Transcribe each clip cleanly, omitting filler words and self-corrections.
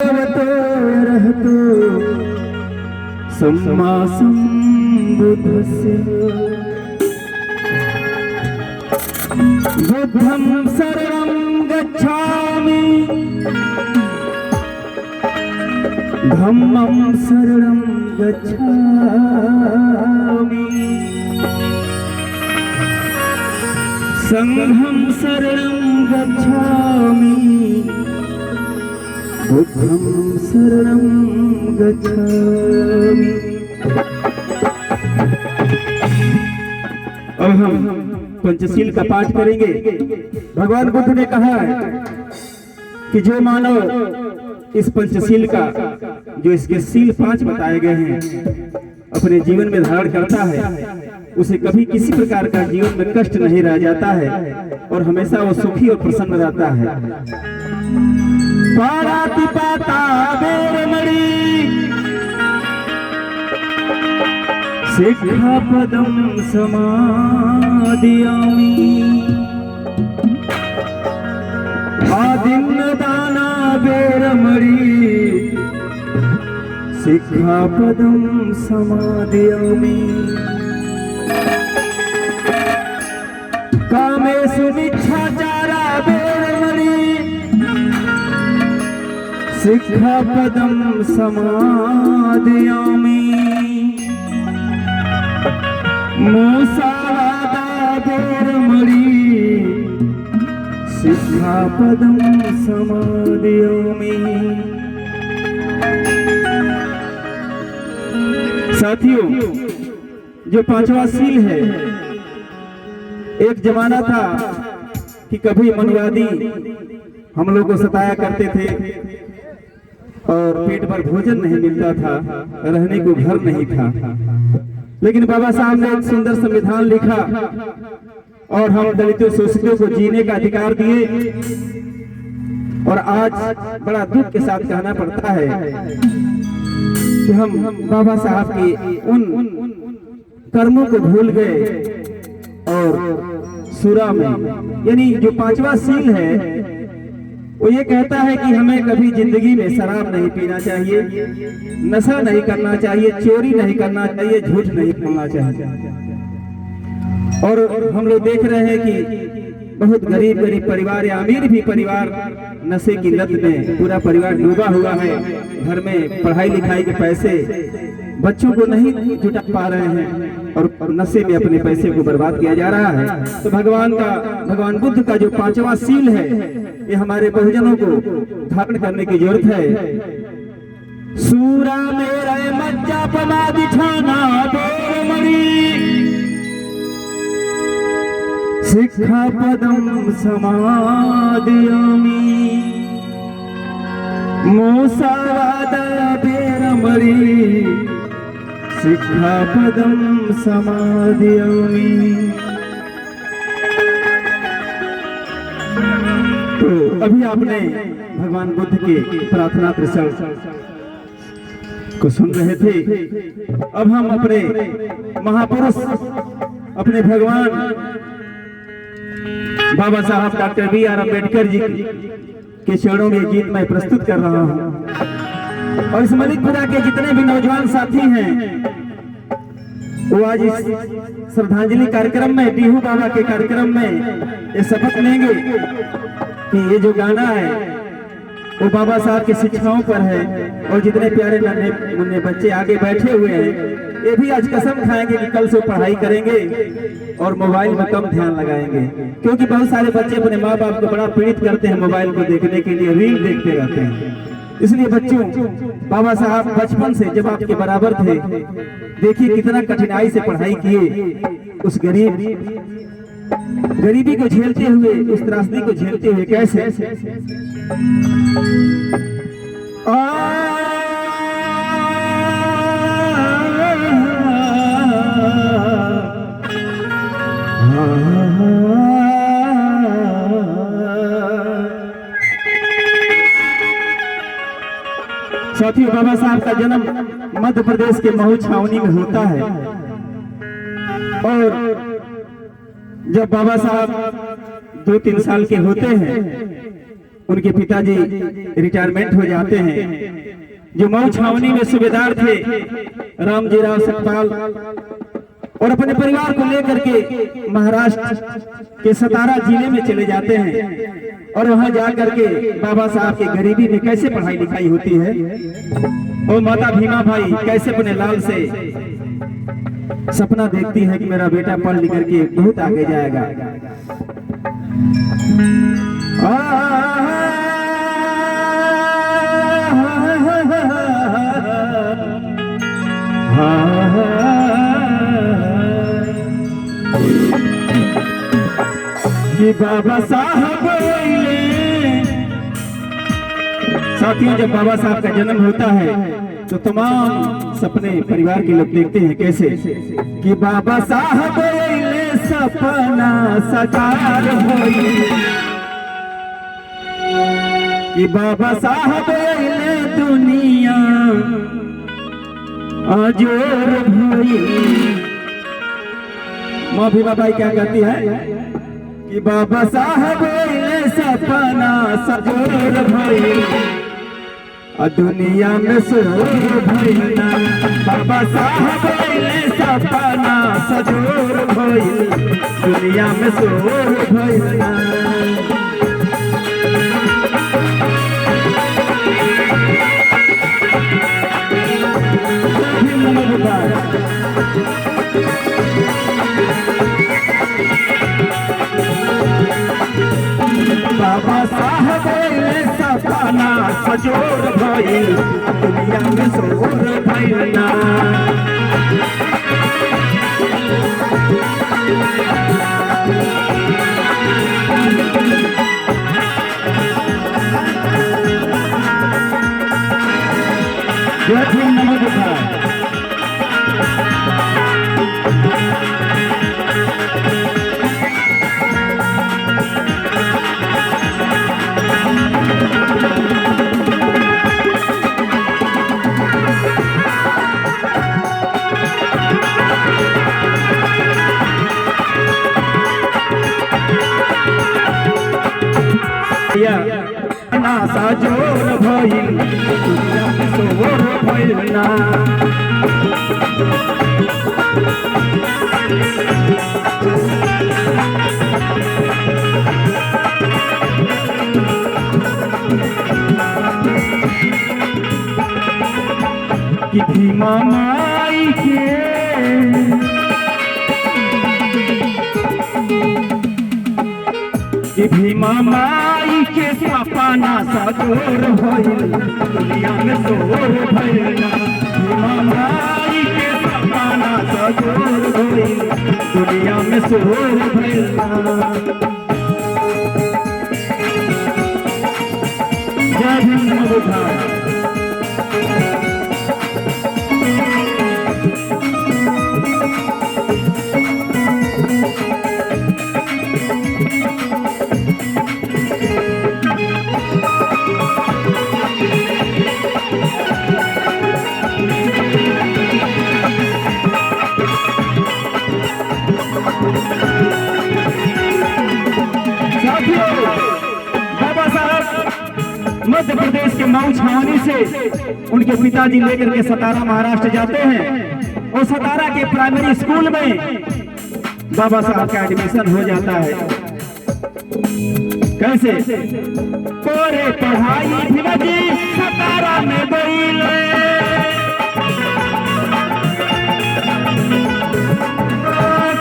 भगवतो रहतो सम्मा सम्बुद्धस्य बुद्धं शरणं गच्छामि धम्मं शरणं गच्छामि संघं शरणं गच्छामि बुद्धं शरणं गच्छामि। अब हम पंचशील का पाठ करेंगे। भगवान बुद्ध ने कहा है कि जो मानव इस पंचशील का, जो इसके शील 5 बताए गए हैं, अपने जीवन में धारण करता है, उसे कभी किसी प्रकार का जीवन में कष्ट नहीं रह जाता है और हमेशा वो सुखी और प्रसन्न रहता है। पारातिपाता बेरमणि सिक्खापदं समादियामि आदिन्नदाना बेरमणि सिक्खापदं समादियामि कामेषु मिच्छाचारा बेरमणि सिक्खापदं समादियामि मुसावादा बेरमणि सिक्खापदं समादियामि। साथियों, जो 5वां शील है, एक जमाना था कि कभी मनवादी हम लोग को सताया करते थे और पेट भर भोजन नहीं मिलता था, रहने को घर नहीं था। लेकिन बाबा साहब ने एक सुंदर संविधान लिखा और हम दलितों शोषितों को जीने का अधिकार दिए। और आज बड़ा दुख के साथ कहना पड़ता है कि हम बाबा साहब के उन कर्मों को भूल गए और सूरा में, यानी जो 5वां शील है, वो ये कहता है कि हमें कभी जिंदगी में शराब नहीं पीना चाहिए, नशा नहीं करना चाहिए, चोरी नहीं करना चाहिए, झूठ नहीं बोलना चाहिए। और हम लोग देख रहे हैं कि बहुत गरीब परिवार या अमीर भी परिवार नशे की लत में पूरा परिवार डूबा हुआ है। घर में पढ़ाई लिखाई के पैसे बच्चों को नहीं जुटा पा रहे हैं और नशे में अपने पैसे को बर्बाद किया जा रहा है। तो भगवान बुद्ध का जो 5वां शील है, ये हमारे बहुजनों को धारण करने की जरूरत है। सूरा मेरा मज्जा पना दिठाना बेरमणि सिक्खापदं समादियामि मुसावादा बेरमणि सिक्खापदं समादियामि। तो अभी आपने भगवान बुद्ध के प्रार्थना त्रिशल को सुन रहे थे। अब हम अपने महापुरुष, अपने भगवान बाबा साहब डॉक्टर B.R. अम्बेडकर जी के चरणों में गीत मैं प्रस्तुत कर रहा हूँ। और इस मलिकपुरा के जितने भी नौजवान साथी हैं, वो आज इस श्रद्धांजलि कार्यक्रम में, बिहू बाबा के कार्यक्रम में ये शपथ लेंगे कि ये जो गाना है वो बाबा साहब की शिक्षाओं पर है। और जितने प्यारे नन्हे मुन्ने बच्चे आगे बैठे हुए हैं, ये भी आज कसम खाएंगे कि कल से पढ़ाई करेंगे और मोबाइल में कम ध्यान लगाएंगे। क्योंकि बहुत सारे बच्चे अपने माँ बाप को बड़ा पीड़ित करते हैं, मोबाइल को देखने के लिए रील देखते रहते हैं। इसलिए बच्चों, बाबा साहब बचपन से जब आपके बराबर थे, देखिए कितना कठिनाई से पढ़ाई किए। उस गरीबी को झेलते हुए, उस त्रासदी को झेलते हुए कैसे साथियों, बाबा साहब का जन्म मध्य प्रदेश के महू छावनी में होता है। और जब बाबा साहब 2-3 साल के होते हैं उनके पिताजी रिटायरमेंट हो जाते हैं, जो मऊ छावनी में सूबेदार थे रामजी राव सतपाल, और अपने परिवार को लेकर के महाराष्ट्र के सतारा जिले में चले जाते हैं और वहां जाकर के बाबा साहब की गरीबी में कैसे पढ़ाई लिखाई होती है और माता भीमा भाई कैसे अपने लाल से सपना देखती है कि मेरा बेटा पढ़ लिख करके बहुत आगे जाएगा। कि बाबा साहब साथियों, जब बाबा साहब का जन्म होता है तो तमाम सपने परिवार के लोग देखते हैं कैसे कि बाबा साहब सपना साकार होई, कि बाबा साहब दुनिया अजोर भई। माँ भीमा बाई क्या कहती है कि बाबा साहब सपना सजोर भई, दुनिया में शोर भइना। बाबा साहब सपना सजोर भई, दुनिया में शोर भइना। बाबा साहब सपना सजोर भई, दुनिया में शोर भइना। जय भीम, नमस्कार। ना सजोर भई, दुनिया में शोर भइना। कि भीमा माई के भीमा माई के सपना सजोर भई, दुनिया में शोर भइना। भीमा माई के सपना सजोर भई, दुनिया में शोर भइना। जय भीम, नमस्कार। बाबा साहब मध्य प्रदेश के मऊ छावनी से उनके पिताजी लेकर के सतारा महाराष्ट्र जाते हैं और सतारा के प्राइमरी स्कूल में बाबा साहब का एडमिशन हो जाता है। कैसे कोरे पढ़ाई भीमाजी सतारा में गईले,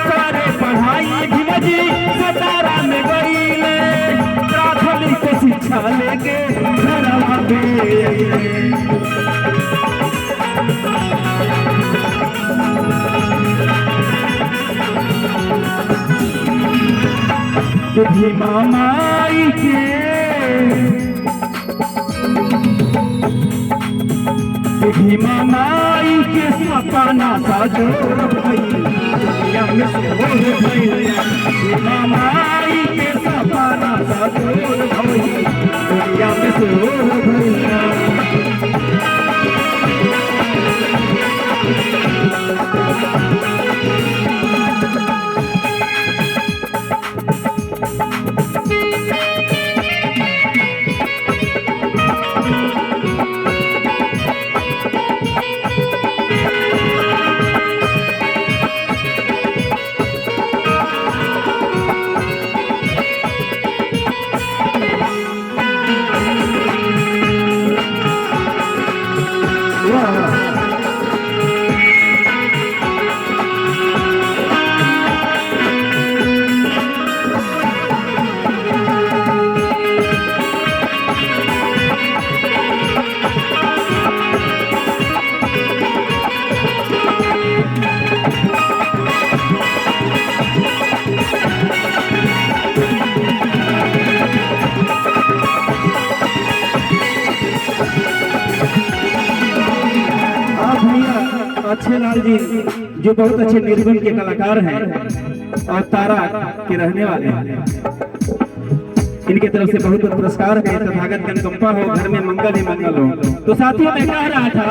कोरे पढ़ाई भीमाजी सतारा में गईले, प्राथमिक शिक्षा लेके घरवा गए। भीमा माई के भीमा माई के सपना सजोर भई, दुनिया में शोर भइना। भीमा माई के सपना सजोर भई, दुनिया में शोर भइना। आप भैया अच्छे लाल जी जो बहुत अच्छे निर्गुण के कलाकार हैं और तारा के रहने वाले हैं, इनके तरफ से बहुत बहुत पुरस्कार है। तथागत का अनुकंपा हो, घर में मंगल ही मंगल हो। तो साथियों मैं कह रहा था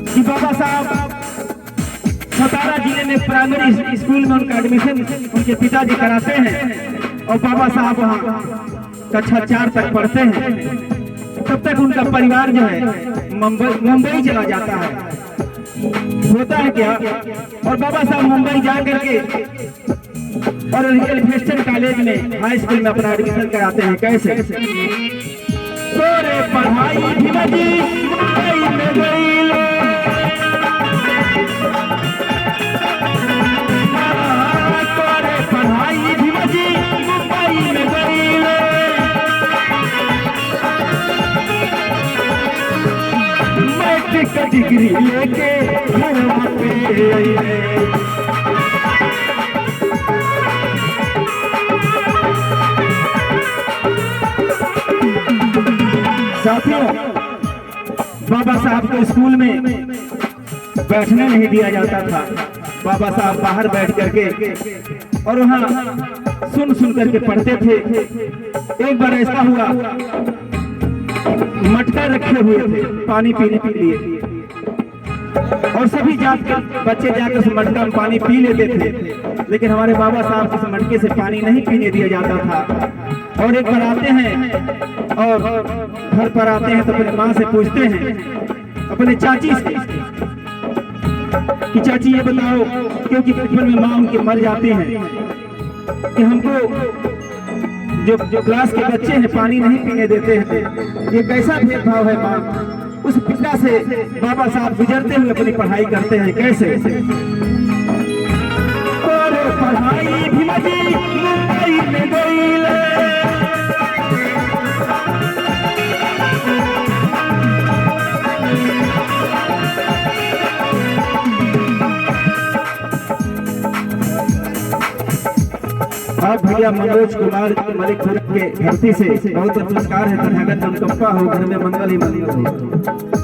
कि बाबा साहब सतारा जिले में प्राइमरी स्कूल में उनका एडमिशन उनके पिताजी कराते हैं और बाबा साहब वहाँ कक्षा 4 तक पढ़ते हैं। तब तक उनका परिवार जो है मुंबई चला जाता है। होता है क्या, और बाबा साहब मुंबई जा करके और एल्फिंस्टन कॉलेज में हाई स्कूल में अपना एडमिशन कराते हैं। कैसे? तोरे पढ़ाई मुंबई में गई लो, तोरे पढ़ाई मुंबई में गई लो, मैट्रिक का डिग्री लेके घर पे आई। साथियों बाबा साहब को स्कूल में बैठने नहीं दिया जाता था। बाबा साहब बाहर बैठ करके और वहाँ सुन करके पढ़ते थे। एक बार ऐसा हुआ, मटका रखे हुए थे पानी पीने के लिए और सभी बच्चे जाकर उस मटका में पानी पी लेते थे, लेकिन हमारे बाबा साहब को उस मटके से पानी नहीं पीने दिया जाता था। और एक बार आते हैं और घर पर आते हैं तो अपने माँ से पूछते हैं, अपने चाची से, कि चाची ये बताओ, क्योंकि बचपन में माँ उनकी मर जाती हैं, कि हमको जो क्लास के बच्चे हैं पानी नहीं पीने देते हैं, ये कैसा भेदभाव है माँ। उस पिता से बाबा साहब गुजरते हुए अपनी पढ़ाई करते हैं। कैसे? पढ़ाई भी मुंबई में गई ले, आप भैया मनोज कुमार मलिकपुर के धरती से बहुत पुरस्कार है। तथागत अनुकंपा हो, घर में मंगल ही मंगल हो।